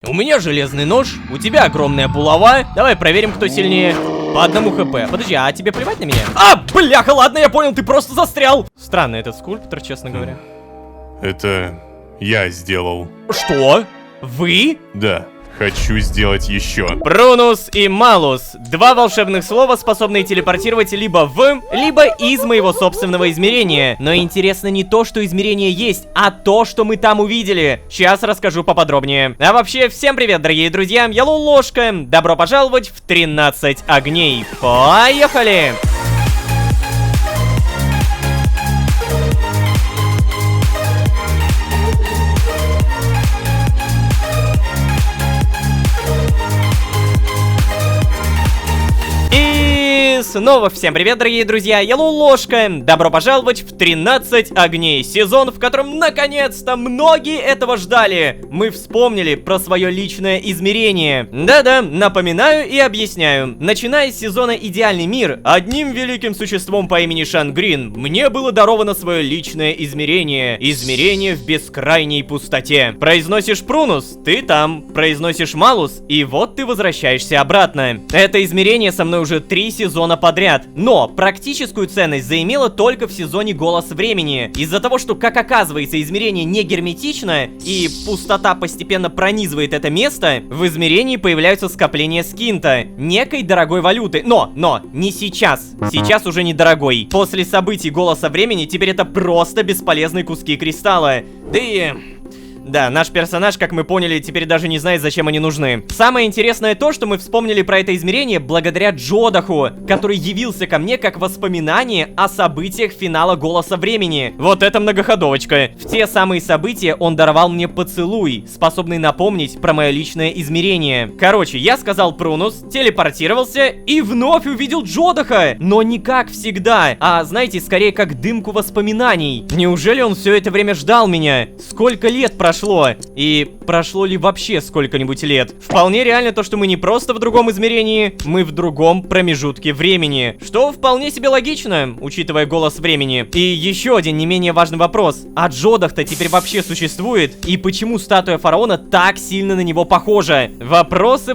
У меня железный нож, у тебя огромная булава. Давай проверим, кто сильнее. По одному хп. Подожди, а тебе плевать на меня? А, бляха, ладно, я понял, ты просто застрял. Странный этот скульптор, честно говоря. Это я сделал. Что? Вы? Да, хочу сделать еще. Прунус и Малус. Два волшебных слова, способные телепортировать либо в, либо из моего собственного измерения. Но интересно не то, что измерение есть, а то, что мы там увидели. Сейчас расскажу поподробнее. А вообще, всем привет, дорогие друзья, я Лолошка. Добро пожаловать в 13 огней. Поехали! Снова всем привет, дорогие друзья, я Лолошка. Добро пожаловать в 13 огней. Сезон, в котором наконец-то многие этого ждали. Мы вспомнили про свое личное измерение. Да-да, напоминаю и объясняю. Начиная с сезона «Идеальный мир», одним великим существом по имени Шангрин мне было даровано свое личное измерение. Измерение в бескрайней пустоте. Произносишь Прунус, ты там. Произносишь Малус, и вот ты возвращаешься обратно. Это измерение со мной уже 3 сезона подряд, но практическую ценность заимело только в сезоне «Голос времени». Из-за того, что, как оказывается, измерение не герметично и пустота постепенно пронизывает это место, в измерении появляются скопления скинта, некой дорогой валюты. Но, не сейчас. Сейчас уже не дорогой. После событий «Голоса времени» теперь это просто бесполезные куски кристалла. Да, наш персонаж, как мы поняли, теперь даже не знает, зачем они нужны. Самое интересное то, что мы вспомнили про это измерение благодаря Джодаху, который явился ко мне как воспоминание о событиях финала «Голоса времени». Вот это многоходовочка. В те самые события он даровал мне поцелуй, способный напомнить про мое личное измерение. Короче, я сказал Прунус, телепортировался и вновь увидел Джодаха. Но не как всегда, а, знаете, скорее как дымку воспоминаний. Неужели он все это время ждал меня? Сколько лет прошло? И прошло ли вообще сколько-нибудь лет? Вполне реально то, что мы не просто в другом измерении, мы в другом промежутке времени. Что вполне себе логично, учитывая «Голос времени». И еще один не менее важный вопрос. А Джодах-то теперь вообще существует? И почему статуя фараона так сильно на него похожа? Вопросы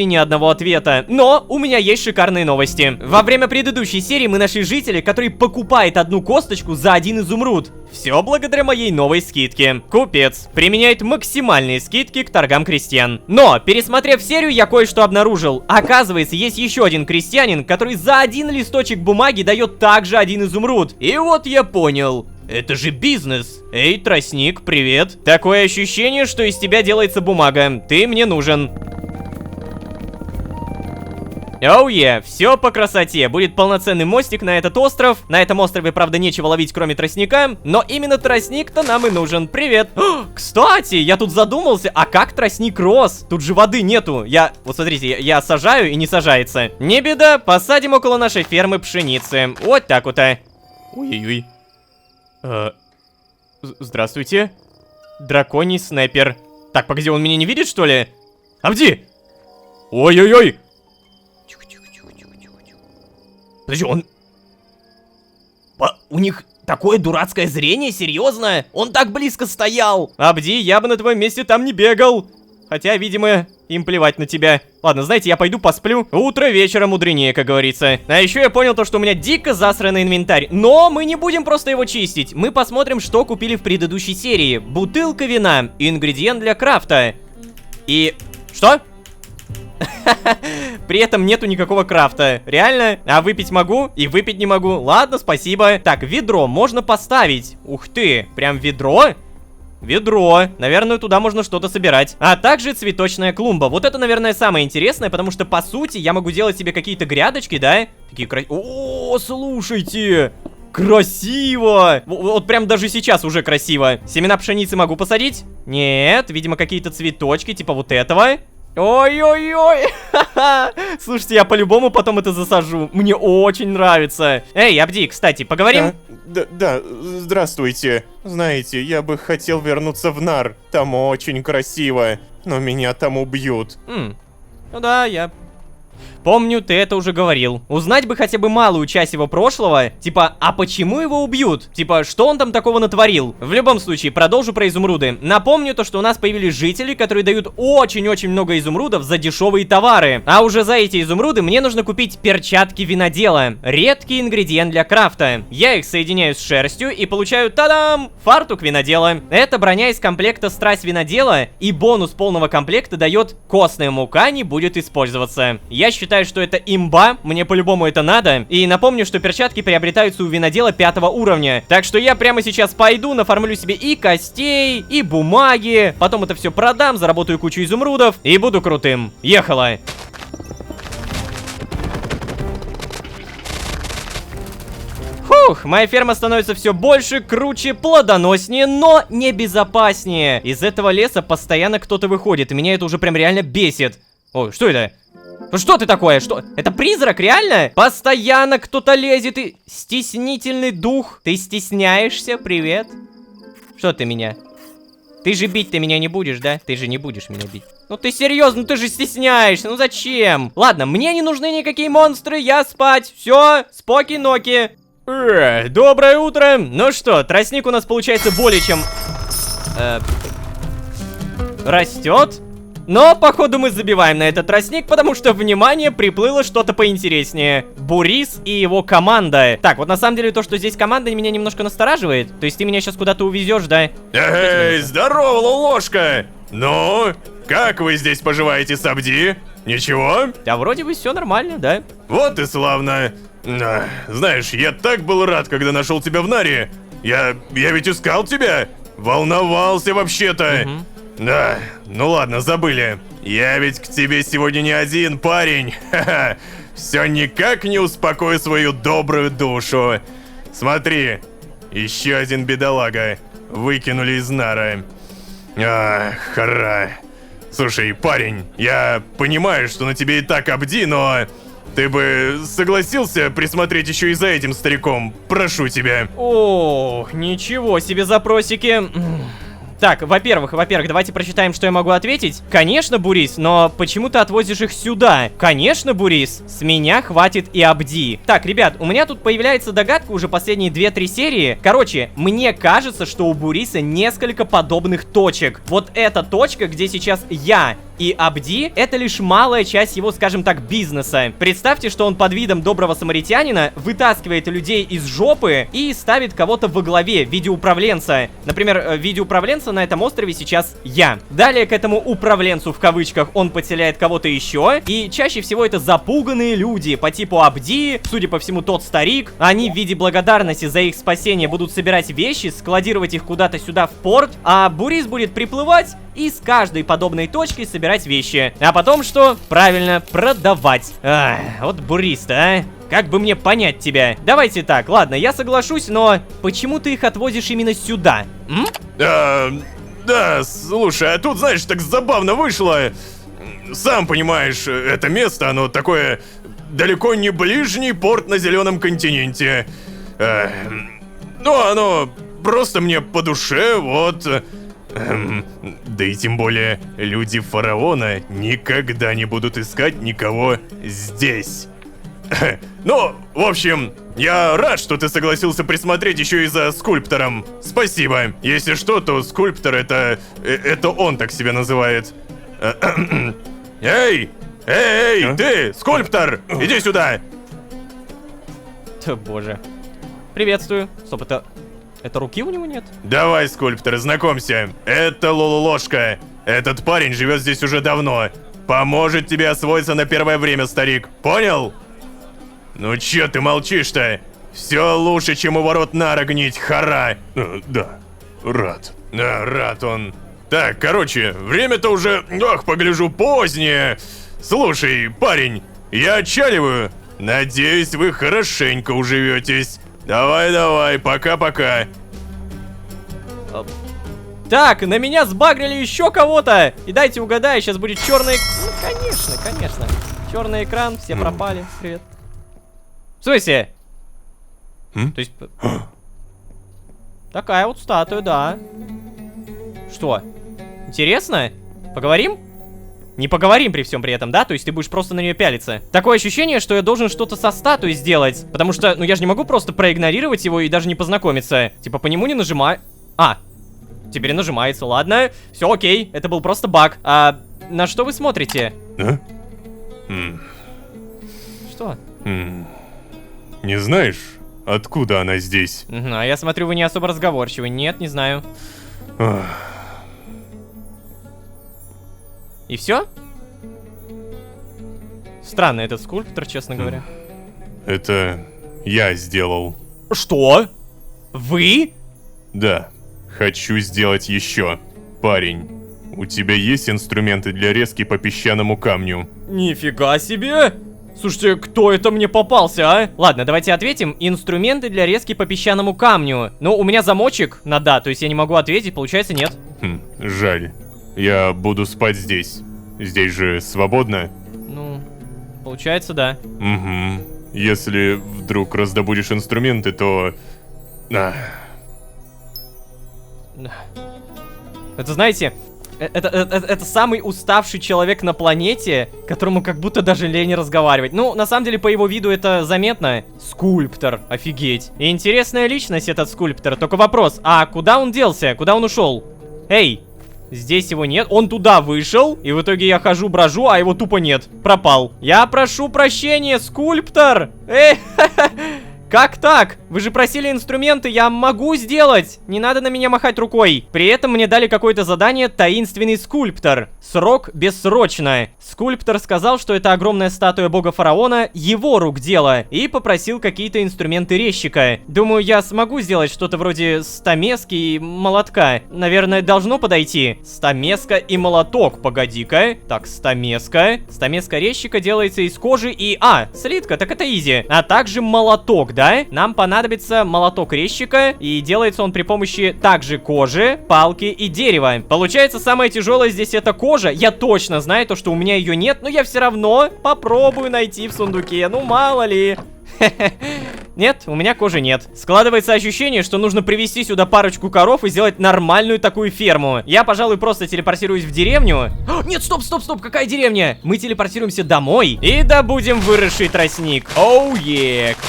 и ни одного ответа. Но у меня есть шикарные новости. Во время предыдущей серии мы нашли жителя, который покупает одну косточку за 1 изумруд. Все благодаря моей новой скидке. Купец применяет максимальные скидки к торгам крестьян. Но, пересмотрев серию, я кое-что обнаружил. Оказывается, есть еще один крестьянин, который за 1 листочек бумаги дает также 1 изумруд. И вот я понял. Это же бизнес. Эй, тростник, привет. Такое ощущение, что из тебя делается бумага. Ты мне нужен. Оу все по красоте. Будет полноценный мостик на этот остров. На этом острове, правда, нечего ловить, кроме тростника. Но именно тростник-то нам и нужен. Привет. Кстати, я тут задумался, а как тростник рос? Тут же воды нету. Вот смотрите, я сажаю и не сажается. Не беда, посадим около нашей фермы пшеницы. Вот так вот. Ой-ой-ой. Здравствуйте. Драконий снайпер. Так, погоди, он меня не видит, что ли? Абди! Ой-ой-ой! Подожди, у них такое дурацкое зрение, серьезно? Он так близко стоял. Абди, я бы на твоем месте там не бегал. Хотя, видимо, им плевать на тебя. Ладно, знаете, я пойду посплю. Утро вечера мудренее, как говорится. А еще я понял то, что у меня дико засранный инвентарь. Но мы не будем просто его чистить. Мы посмотрим, что купили в предыдущей серии. Бутылка вина, ингредиент для крафта. И... Что? При этом нету никакого крафта. Реально? А выпить могу? И выпить не могу. Ладно, спасибо. Так, ведро можно поставить. Ух ты, прям ведро? Ведро. Наверное, туда можно что-то собирать. А также цветочная клумба. Вот это, наверное, самое интересное, потому что, по сути, я могу делать себе какие-то грядочки, да? Такие О, слушайте! Красиво! Вот прям даже сейчас уже красиво. Семена пшеницы могу посадить? Нет, видимо, какие-то цветочки, типа вот этого. Ой-ой-ой! Слушайте, я по-любому потом это засажу. Мне очень нравится. Эй, Абди, кстати, поговорим? Да, здравствуйте. Знаете, я бы хотел вернуться в Нар. Там очень красиво. Но меня там убьют. Ну да, я помню, ты это уже говорил. Узнать бы хотя бы малую часть его прошлого. Типа, а почему его убьют? Типа, что он там такого натворил? В любом случае, продолжу про изумруды. Напомню то, что у нас появились жители, которые дают очень-очень много изумрудов за дешевые товары. А уже за эти изумруды мне нужно купить перчатки винодела. Редкий ингредиент для крафта. Я их соединяю с шерстью и получаю, та-дам, фартук винодела. Это броня из комплекта Страсть винодела, и бонус полного комплекта дает костная мука не будет использоваться. Я считаю, что это имба, мне по-любому это надо. И напомню, что перчатки приобретаются у винодела 5 уровня. Так что я прямо сейчас пойду, нафармлю себе и костей, и бумаги. Потом это все продам, заработаю кучу изумрудов и буду крутым. Ехала. Фух, моя ферма становится все больше, круче, плодоноснее, но не безопаснее. Из этого леса постоянно кто-то выходит, и меня это уже прям реально бесит. Ой, что это? Что ты такое? Что? Это призрак, реально? Постоянно кто-то лезет и... Стеснительный дух. Ты стесняешься? Привет. Что ты меня? Ты же бить ты меня не будешь, да? Ты же не будешь меня бить. Ну ты серьезно, ну ты же стесняешься, ну зачем? Ладно, мне не нужны никакие монстры, я спать. Все, споки-ноки. Доброе утро. Ну что, тростник у нас получается более чем... растет. Но, походу, мы забиваем на этот тростник, потому что, внимание, приплыло что-то поинтереснее. Бурис и его команда. Так, вот на самом деле то, что здесь команда, меня немножко настораживает. То есть ты меня сейчас куда-то увезешь, да? Эй, здорово, Лолошка! Ну, как вы здесь поживаете, Сабди? Ничего? Да вроде бы все нормально, да? Вот и славно. Знаешь, я так был рад, когда нашел тебя в Наре. Я ведь искал тебя. Волновался вообще-то. Да, ну ладно, забыли. Я ведь к тебе сегодня не один, парень. Ха-ха. Все никак не успокою свою добрую душу. Смотри, еще один бедолага. Выкинули из Нара. Хара. Слушай, парень, я понимаю, что на тебе и так Абди, но... Ты бы согласился присмотреть еще и за этим стариком? Прошу тебя. Ох, ничего себе запросики. Так, во-первых, давайте прочитаем, что я могу ответить. Конечно, Бурис, но почему ты отвозишь их сюда? Конечно, Бурис, с меня хватит и Абди. Так, ребят, у меня тут появляется догадка уже последние 2-3 серии. Короче, мне кажется, что у Буриса несколько подобных точек. Вот эта точка, где сейчас я и Абди, это лишь малая часть его, скажем так, бизнеса. Представьте, что он под видом доброго самаритянина вытаскивает людей из жопы и ставит кого-то во главе в виде управленца. Например, в виде управленца на этом острове сейчас я. Далее к этому управленцу, в кавычках, он подселяет кого-то еще. И чаще всего это запуганные люди по типу Абди, судя по всему, тот старик. Они в виде благодарности за их спасение будут собирать вещи, складировать их куда-то сюда в порт. А Бурис будет приплывать и с каждой подобной точки собирать вещи. А потом что? Правильно, продавать. Вот Бурис-то, а? Как бы мне понять тебя? Давайте так, ладно, я соглашусь, но почему ты их отвозишь именно сюда? Да, слушай, а тут, знаешь, так забавно вышло. Сам понимаешь, это место, оно такое далеко не ближний порт на Зеленом континенте. Ну, оно просто мне по душе, вот. Да и тем более, люди фараона никогда не будут искать никого здесь. Ну, в общем, я рад, что ты согласился присмотреть еще и за скульптором. Спасибо. Если что, то скульптор это он так себя называет. Эй, ты, скульптор, иди сюда. О, боже. Приветствую. Стоп, это руки у него нет? Давай, скульптор, знакомься. Это Лололошка. Этот парень живет здесь уже давно. Поможет тебе освоиться на первое время, старик. Понял? Ну че ты молчишь-то? Все лучше, чем у ворот Нара гнить, хара. Да, рад. Да, рад он. Так, короче, время-то уже, погляжу, позднее. Слушай, парень, я отчаливаю. Надеюсь, вы хорошенько уживетесь. Давай, пока-пока. Так, на меня сбагрили еще кого-то. И дайте угадаю, сейчас будет черный... Ну, конечно. Черный экран, все пропали. Привет. В смысле? То есть... Такая вот статуя, да. Что? Интересно? Поговорим? Не поговорим при всем при этом, да? То есть ты будешь просто на нее пялиться. Такое ощущение, что я должен что-то со статуей сделать. Потому что, ну я же не могу просто проигнорировать его и даже не познакомиться. Типа по нему не нажимаю. А, теперь нажимается, ладно. Все окей, это был просто баг. А на что вы смотрите? А? Что? Не знаешь, откуда она здесь? А я смотрю, вы не особо разговорчивы. Нет, не знаю. И все? Странный этот скульптор, честно говоря. Это я сделал. Что? Вы? Да, хочу сделать еще. Парень, у тебя есть инструменты для резки по песчаному камню? Нифига себе! Слушайте, кто это мне попался, а? Ладно, давайте ответим. Инструменты для резки по песчаному камню. Ну, у меня замочек на да, то есть я не могу ответить, получается нет. Жаль. Я буду спать здесь. Здесь же свободно? Ну, получается, да. Угу. Если вдруг раздобудешь инструменты, то... Это, знаете, это самый уставший человек на планете, которому как будто даже лень разговаривать. Ну, на самом деле, по его виду это заметно. Скульптор, офигеть. И интересная личность этот скульптор. Только вопрос, а куда он делся? Куда он ушел? Эй, здесь его нет. Он туда вышел, и в итоге я хожу, брожу, а его тупо нет. Пропал. Я прошу прощения, скульптор. Эй, как так? Вы же просили инструменты, я могу сделать. Не надо на меня махать рукой. При этом мне дали какое-то задание «Таинственный скульптор». Срок бессрочно. Скульптор сказал, что это огромная статуя бога фараона, его рук дело, и попросил какие-то инструменты резчика. Думаю, я смогу сделать что-то вроде стамески и молотка. Наверное, должно подойти. Стамеска и молоток, погоди-ка. Так, стамеска. Стамеска резчика делается из кожи и... А, слитка, так это изи. А также молоток, да? Нам понадобится молоток резчика, и делается он при помощи также кожи, палки и дерева. Получается, самое тяжелое здесь это кожа. Я точно знаю то, что у меня ее нет, но я все равно попробую найти в сундуке. Ну, мало ли. Нет, у меня кожи нет. Складывается ощущение, что нужно привезти сюда парочку коров и сделать нормальную такую ферму. Я, пожалуй, просто телепортируюсь в деревню. Нет, стоп, какая деревня? Мы телепортируемся домой и добудем выросший тростник. Оу,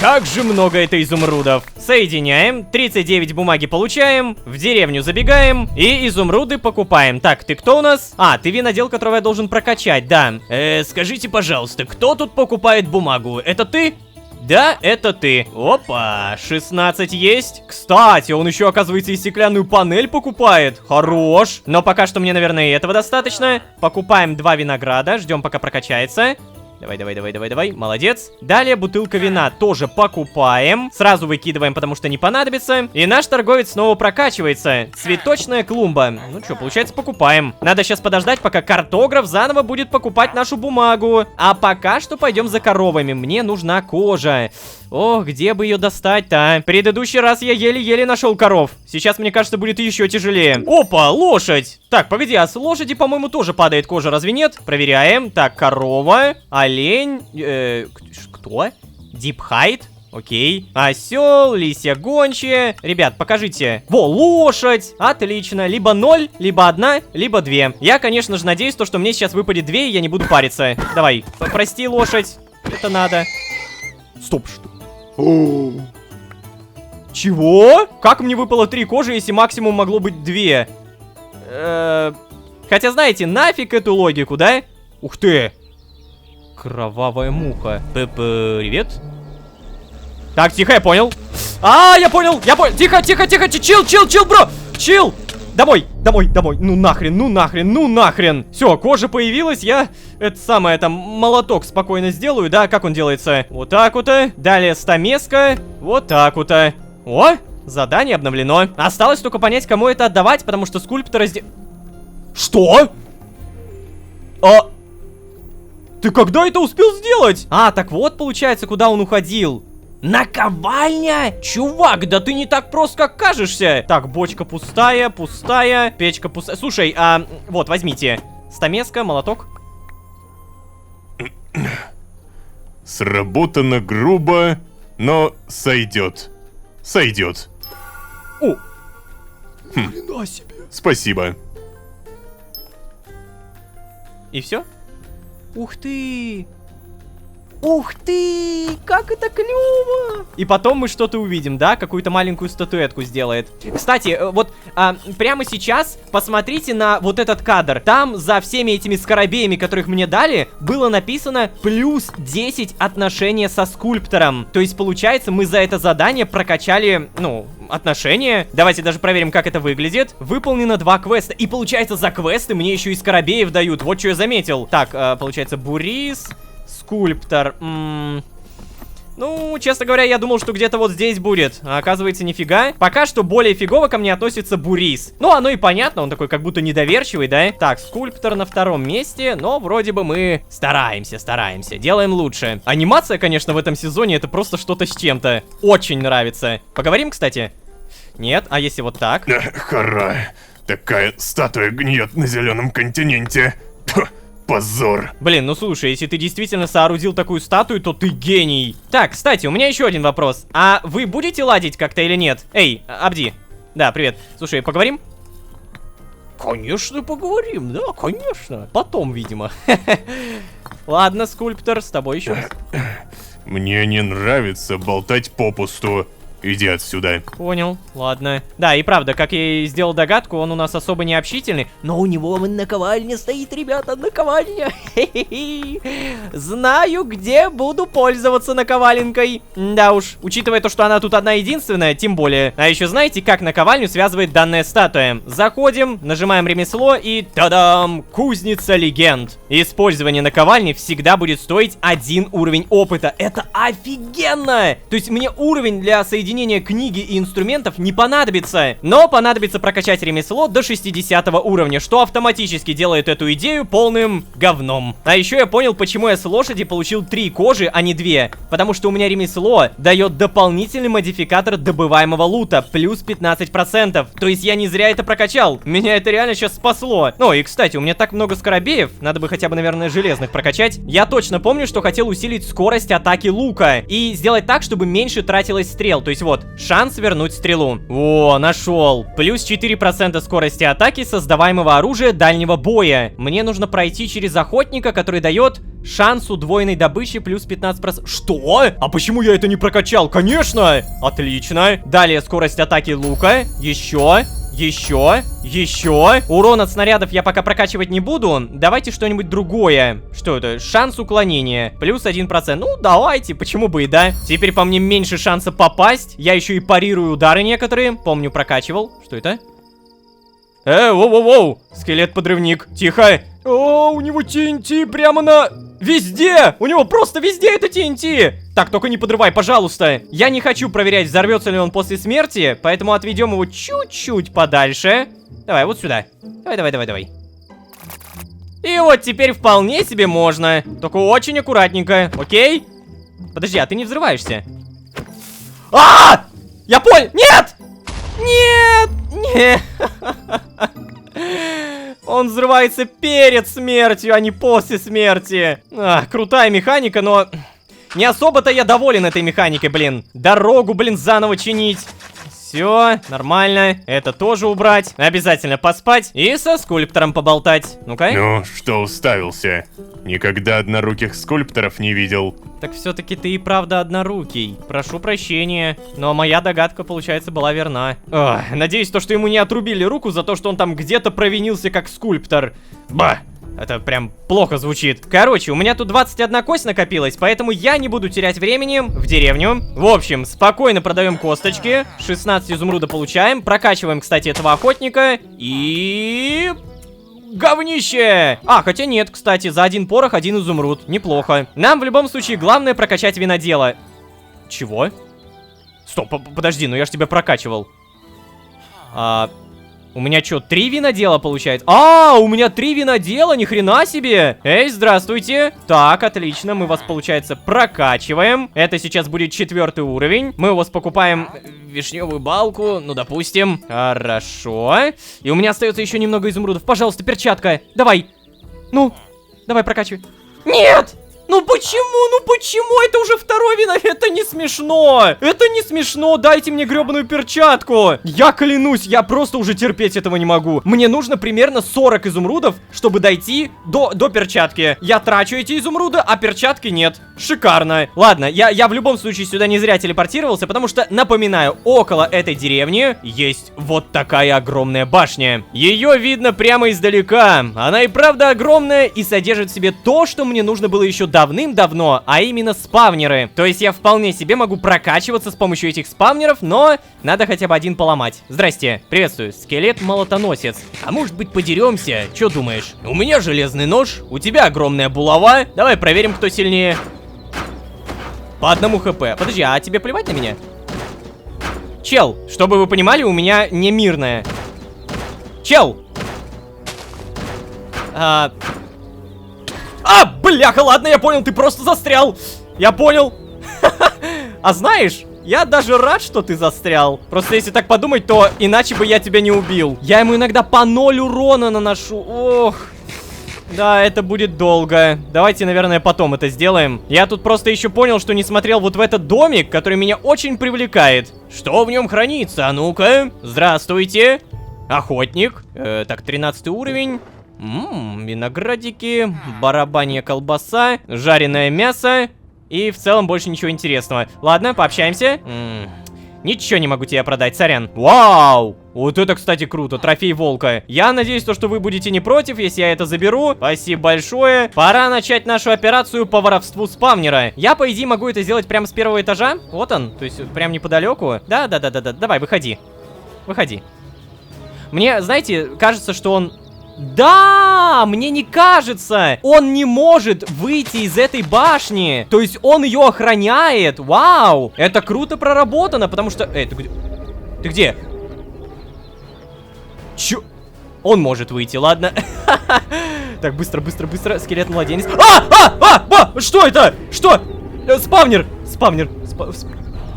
как же много это изумрудов. Соединяем, 39 бумаги получаем, в деревню забегаем и изумруды покупаем. Так, ты кто у нас? А, ты винодел, которого я должен прокачать, да. Скажите, пожалуйста, кто тут покупает бумагу? Это ты? Да, это ты. Опа, 16 есть. Кстати, он еще, оказывается, и стеклянную панель покупает. Хорош. Но пока что мне, наверное, и этого достаточно. Покупаем 2 винограда, ждем, пока прокачается. Давай, молодец. Далее бутылка вина тоже покупаем. Сразу выкидываем, потому что не понадобится. И наш торговец снова прокачивается. Цветочная клумба. Ну что, получается, покупаем. Надо сейчас подождать, пока картограф заново будет покупать нашу бумагу. А пока что пойдем за коровами. Мне нужна кожа. Ох, где бы ее достать-то, а? Предыдущий раз я еле-еле нашел коров. Сейчас, мне кажется, будет еще тяжелее. Опа, лошадь. Так, погоди, а с лошади, по-моему, тоже падает кожа, разве нет? Проверяем. Так, корова, олень, кто? Дипхайт. Окей. Осел, лисья гончая. Ребят, покажите. Во, лошадь. Отлично. Либо 0, либо 1, либо 2. Я, конечно же, надеюсь, что мне сейчас выпадет 2, и я не буду париться. Давай, прости, лошадь. Это надо. Стоп, что? Чего? Как мне выпало 3 кожи, если максимум могло быть 2? Хотя, знаете, нафиг эту логику, да? Ух ты! Кровавая муха. Привет. Так, тихо, я понял. Я понял. Тихо, чил, бро. Чил. Домой. Ну нахрен. Все, кожа появилась, я это самое там молоток спокойно сделаю, да? Как он делается? Вот так вот. Далее стамеска. Вот так вот. О, задание обновлено. Осталось только понять, кому это отдавать, потому что скульптор Что? Ты когда это успел сделать? Так вот, получается, куда он уходил. Наковальня? Чувак, да ты не так прост, как кажешься. Так, бочка пустая, печка пустая. Слушай, вот, возьмите. Стамеска, молоток. Сработано грубо, но сойдет. О! Хрена себе. Спасибо. И все? Ух ты! Ух ты! Как это клево! И потом мы что-то увидим, да? Какую-то маленькую статуэтку сделает. Кстати, вот прямо сейчас посмотрите на вот этот кадр. Там за всеми этими скоробеями, которых мне дали, было написано плюс 10 отношения со скульптором. То есть, получается, мы за это задание прокачали, ну, отношения. Давайте даже проверим, как это выглядит. Выполнено 2 квеста. И получается, за квесты мне еще и скоробеев дают. Вот что я заметил. Так, получается, Бурис... Скульптор. Ну, честно говоря, я думал, что где-то вот здесь будет. А оказывается, нифига. Пока что более фигово ко мне относится Бурис. Ну, оно и понятно, он такой как будто недоверчивый, да? Так, скульптор на 2-м месте, но вроде бы мы стараемся, делаем лучше. Анимация, конечно, в этом сезоне это просто что-то с чем-то. Очень нравится. Поговорим, кстати? Нет, а если вот так? Хара, такая статуя гниет на зеленом континенте. Позор. Блин, ну слушай, если ты действительно соорудил такую статую, то ты гений. Так, кстати, у меня еще один вопрос. А вы будете ладить как-то или нет? Эй, Абди. Да, привет. Слушай, поговорим? Конечно, поговорим, да, конечно. Потом, видимо. Ладно, скульптор, с тобой еще раз. Мне не нравится болтать попусту. Иди отсюда. Понял, ладно. Да, и правда, как я и сделал догадку, он у нас особо не общительный. Но у него наковальня стоит, ребята, наковальня. Знаю, где буду пользоваться наковаленкой. Да уж, учитывая то, что она тут одна единственная, тем более. А еще знаете, как наковальню связывает данная статуя? Заходим, нажимаем ремесло и та-дам! Кузница легенд. Использование наковальни всегда будет стоить 1 уровень опыта. Это офигенно! То есть мне уровень для соединения книги и инструментов не понадобится. Но понадобится прокачать ремесло до 60 уровня, что автоматически делает эту идею полным говном. А еще я понял, почему я с лошади получил 3 кожи, а не 2. Потому что у меня ремесло дает дополнительный модификатор добываемого лута, плюс 15%. То есть я не зря это прокачал. Меня это реально сейчас спасло. Ну и, кстати, у меня так много скоробеев. Надо бы хотя бы, наверное, железных прокачать. Я точно помню, что хотел усилить скорость атаки лука. И сделать так, чтобы меньше тратилось стрел. То есть вот, шанс вернуть стрелу. О, нашел. Плюс 4% скорости атаки создаваемого оружия дальнего боя. Мне нужно пройти через охотника, который дает шанс удвоенной добычи плюс 15%. Что? А почему я это не прокачал? Конечно! Отлично. Далее скорость атаки лука. Еще. Урон от снарядов я пока прокачивать не буду. Давайте что-нибудь другое. Что это? Шанс уклонения. Плюс 1%. Ну, давайте, почему бы и да. Теперь по мне меньше шанса попасть. Я еще и парирую удары некоторые. Помню, прокачивал. Что это? Воу-воу-воу. Скелет-подрывник. Тихо. О, у него TNT прямо на... Везде! У него просто везде это TNT! Так, только не подрывай, пожалуйста. Я не хочу проверять, взорвется ли он после смерти, поэтому отведем его чуть-чуть подальше. Давай, вот сюда. Давай. И вот теперь вполне себе можно. Только очень аккуратненько, окей? Подожди, а ты не взрываешься? Я понял! Нет! Нет! Он взрывается перед смертью, а не после смерти. Крутая механика, но не особо-то я доволен этой механикой, блин. Дорогу, блин, заново чинить. Все, нормально. Это тоже убрать. Обязательно поспать и со скульптором поболтать. Ну-ка. Ну, что уставился? Никогда одноруких скульпторов не видел. Так все-таки ты и правда однорукий. Прошу прощения, но моя догадка, получается, была верна. Надеюсь, то, что ему не отрубили руку за то, что он там где-то провинился как скульптор. Ба! Это прям плохо звучит. Короче, у меня тут 21 кость накопилась, поэтому я не буду терять времени в деревню. В общем, спокойно продаем косточки. 16 изумруда получаем. Прокачиваем, кстати, этого охотника. И... говнище! Хотя нет, кстати, за 1 порох 1 изумруд. Неплохо. Нам в любом случае главное прокачать винодела. Чего? Стоп, подожди, ну я ж тебя прокачивал. У меня что, 3 винодела получается? У меня 3 винодела, ни хрена себе! Эй, здравствуйте! Так, отлично, мы вас, получается, прокачиваем. Это сейчас будет 4-й уровень. Мы у вас покупаем вишневую балку, ну, допустим. Хорошо. И у меня остается еще немного изумрудов. Пожалуйста, перчатка, давай. Ну, давай прокачивай. Нет! Ну почему? Ну почему? Это уже второй виноват. Это не смешно. Это не смешно. Дайте мне гребаную перчатку. Я клянусь, я просто уже терпеть этого не могу. Мне нужно примерно 40 изумрудов, чтобы дойти до перчатки. Я трачу эти изумруды, а перчатки нет. Шикарно. Ладно, я в любом случае сюда не зря телепортировался, потому что, напоминаю, около этой деревни есть вот такая огромная башня. Ее видно прямо издалека. Она и правда огромная и содержит в себе то, что мне нужно было еще давным-давно, а именно спавнеры. То есть я вполне себе могу прокачиваться с помощью этих спавнеров, но надо хотя бы один поломать. Здрасте, приветствую, скелет-молотоносец. А может быть подеремся? Че думаешь? У меня железный нож, у тебя огромная булава. Давай проверим, кто сильнее. По одному хп. Подожди, а тебе плевать на меня? Чел, чтобы вы понимали, у меня не мирная. Чел! Бляха, ладно, я понял, ты просто застрял. Я понял. А знаешь, я даже рад, что ты застрял. Просто если так подумать, то иначе бы я тебя не убил. Я ему иногда по 0 урона наношу. Ох. Да, это будет долго. Давайте, наверное, потом это сделаем. Я тут просто еще понял, что не смотрел вот в этот домик, который меня очень привлекает. Что в нем хранится? А ну-ка. Здравствуйте. Охотник. Так, 13 уровень. Виноградики, барабанья колбаса, жареное мясо. И в целом больше ничего интересного. Ладно, пообщаемся. Ничего не могу тебе продать, сорян. Вау! Вот это, кстати, круто, трофей волка. Я надеюсь, что вы будете не против, если я это заберу. Спасибо большое. Пора начать нашу операцию по воровству спавнера. Я, по идее, могу это сделать прямо с первого этажа. Вот он, то есть прям неподалеку. Да, давай, выходи. Выходи. Мне, знаете, кажется, что он... Да, мне не кажется. Он не может выйти из этой башни. То есть он ее охраняет. Вау. Это круто проработано, потому что... Ты где? Ты где? Чё? Он может выйти, ладно. Так, быстро. Скелет-младенец. Что это? Что? Спавнер.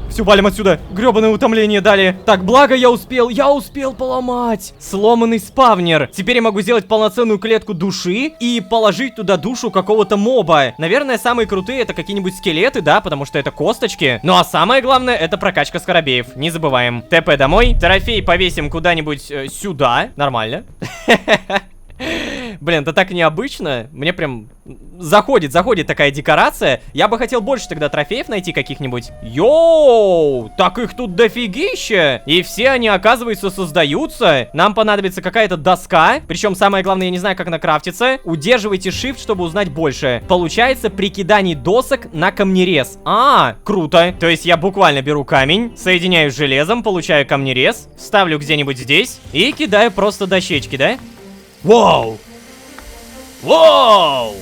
Все, валим отсюда. Гребаное утомление дали. Так, благо я успел поломать. Сломанный спавнер. Теперь я могу сделать полноценную клетку души и положить туда душу какого-то моба. Наверное, самые крутые это какие-нибудь скелеты, да, потому что это косточки. Ну а самое главное, это прокачка скоробеев. Не забываем. ТП домой. Трофей повесим куда-нибудь сюда. Нормально. Блин, это так необычно. Мне прям заходит такая декорация. Я бы хотел больше тогда трофеев найти каких-нибудь. Йоу, так их тут дофигища. И все они, оказывается, создаются. Нам понадобится какая-то доска. Причем самое главное, я не знаю, как она крафтится. Удерживайте Shift, чтобы узнать больше. Получается при кидании досок на камнерез. Круто. То есть я буквально беру камень, соединяю с железом, получаю камнерез, ставлю где-нибудь здесь и кидаю просто дощечки, да? Вау! Вау!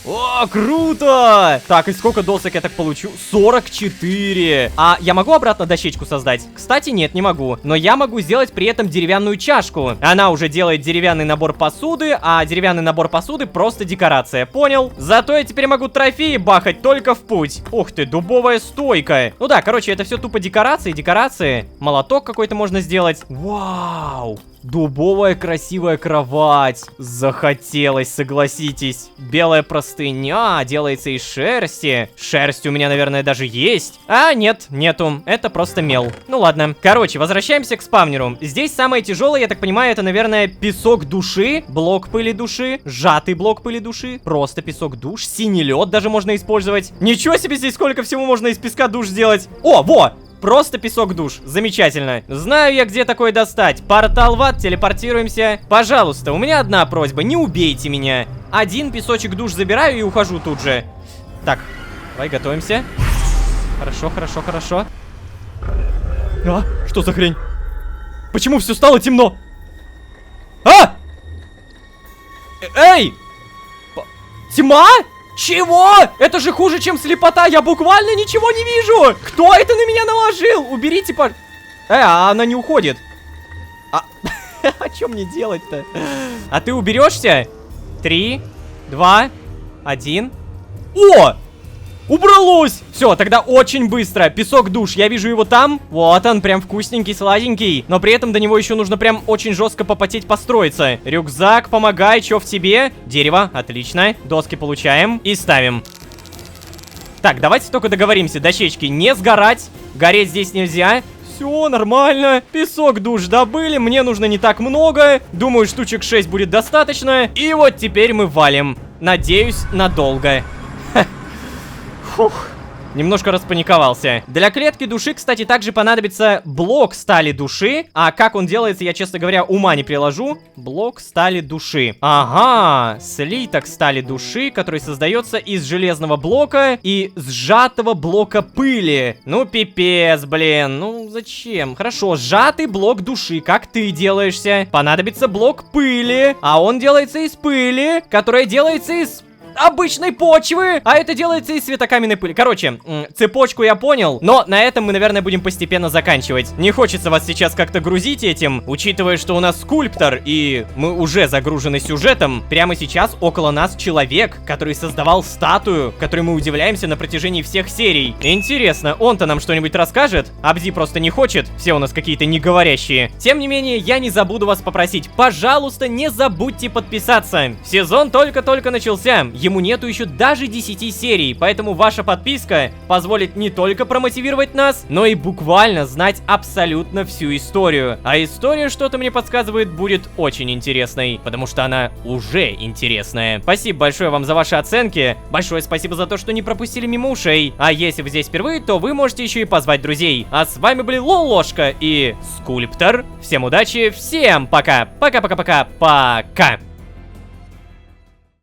О, круто! Так, и сколько досок я так получу? 44. А я могу обратно дощечку создать? Кстати, нет, не могу. Но я могу сделать при этом деревянную чашку. Она уже делает деревянный набор посуды, а деревянный набор посуды просто декорация. Понял? Зато я теперь могу трофеи бахать только в путь. Ух ты, дубовая стойка. Ну да, короче, это все тупо декорации. Молоток какой-то можно сделать. Вау! Дубовая красивая кровать. Захотелось, согласитесь. Белая простыня делается из шерсти. Шерсть у меня, наверное, даже есть. А, нет, нету. Это просто мел. Ну ладно. Короче, возвращаемся к спавнеру. Здесь самое тяжелое, я так понимаю, это, наверное, песок души. Блок пыли души. Сжатый блок пыли души. Просто песок душ. Синий лед даже можно использовать. Ничего себе, здесь сколько всего можно из песка душ сделать. О, во! Просто песок душ. Замечательно. Знаю я, где такое достать. Портал в ад, телепортируемся. Пожалуйста, у меня одна просьба. Не убейте меня. Один песочек душ забираю и ухожу тут же. Так, давай готовимся. Хорошо. Что за хрень? Почему все стало темно? Эй! Тьма? Чего? Это же хуже, чем слепота. Я буквально ничего не вижу. Кто это на меня наложил? Уберите, она не уходит. А что мне делать-то? А ты уберешься? 3, 2, 1. О! Убралось! Все, тогда очень быстро. Песок душ, я вижу его там. Вот он, прям вкусненький, сладенький. Но при этом до него еще нужно прям очень жестко попотеть, построиться. Рюкзак, помогай, что в тебе? Дерево, отлично. Доски получаем и ставим. Так, давайте только договоримся, дощечки, не сгорать. Гореть здесь нельзя. Все нормально. Песок, душ добыли. Мне нужно не так много. Думаю, штучек 6 будет достаточно. И вот теперь мы валим. Надеюсь, надолго. Фух. Немножко распаниковался. Для клетки души, кстати, также понадобится блок стали души. А как он делается, я, честно говоря, ума не приложу. Блок стали души. Ага, слиток стали души, который создается из железного блока и сжатого блока пыли. Ну, пипец, блин. Ну, зачем? Хорошо, сжатый блок души, как ты делаешься. Понадобится блок пыли, а он делается из пыли, которая делается из обычной почвы, а это делается из светокаменной пыли. Короче, цепочку я понял, но на этом мы, наверное, будем постепенно заканчивать. Не хочется вас сейчас как-то грузить этим, учитывая, что у нас скульптор, и мы уже загружены сюжетом. Прямо сейчас около нас человек, который создавал статую, которой мы удивляемся на протяжении всех серий. Интересно, он-то нам что-нибудь расскажет? Абзи просто не хочет, все у нас какие-то неговорящие. Тем не менее, я не забуду вас попросить, пожалуйста, не забудьте подписаться. Сезон только-только начался. Ему нету еще даже 10 серий, поэтому ваша подписка позволит не только промотивировать нас, но и буквально знать абсолютно всю историю. А история, что-то мне подсказывает, будет очень интересной, потому что она уже интересная. Спасибо большое вам за ваши оценки, большое спасибо за то, что не пропустили мимо ушей. А если вы здесь впервые, то вы можете еще и позвать друзей. А с вами были Лолошка и Скульптор. Всем удачи, всем пока, пока-пока-пока-пока.